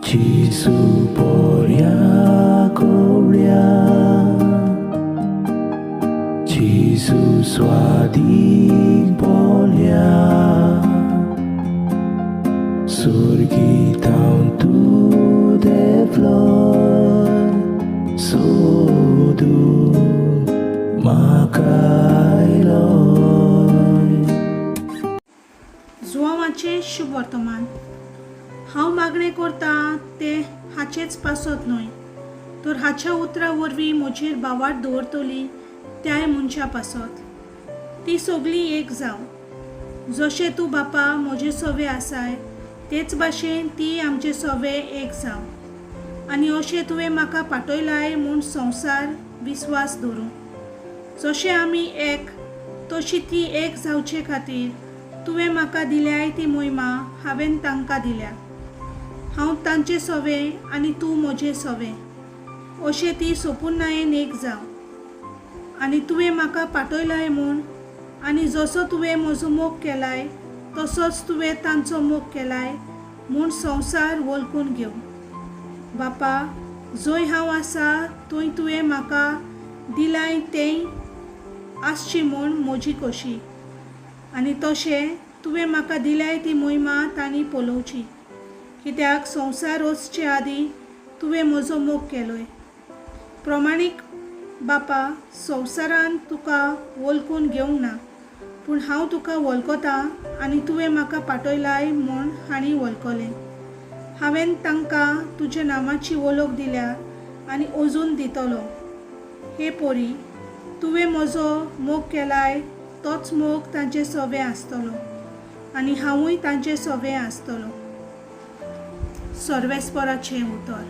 Gesù poria coria, Gesù swadik polia, surgi taun tu devlor, sodu makailoi. जुवांवाचें शुभ वर्तमान. हांव मागणें करतां तें हाचेच पासत न्हय, तर हाच्या उतरां वरवीं म्हजेर बावाट दवरतली त्याय मनशा पासत. ती सगळीं एक जावं. जशें तूं बापा म्हजे सवे आसाय तेच भाशेन ती आमचे सवे एक जावं. आनी अशें तुवें म्हाका पाठयलाय म्हूण संवसार विस्वास दवरूं. जशें आमी एक तशी ती एक जावचे खातीर तुवें म्हाका दिल्याय ती मोहिमा हांवें तांकां दिल्या. हांव तांचे सवे आनी तूं म्हजें सवें, अशें ती सोपुर्णायेन एक जावं. आनी तुवें म्हाका पाठयलाय म्हूण आनी जसो तुवें म्हजो मोग केलाय तसोच तुवें तांचो मोग केलाय म्हूण संवसार वळखून घेवं. बापा, जंय हांव आसा थंय तुवें म्हाका दिलाय तें आसची म्हूण म्हजी खोशी. आनी तशें तुवें म्हाका दिल्याय ती मोहिमा तांणी पळोवची, कित्याक संवसार वचचे आदीं तुवें म्हजो मोग केलोय. प्रमाणीक बापा, संवसारान तुका वळखून घेवंक ना, पूण हांव तुका वळखतां आनी तुवें म्हाका पाठयलाय म्हूण हांणी वळखलें. हांवें तांकां तुज्या नांवाची वळख दिल्या आनी अजून दितलो. हे पोरी, तुवें म्हजो मोग केलाय तोच मोग तांचे सवे आसतलो आनी हांवूय तांचे सवे आसतलो. सर्वेस्पराचें उतर.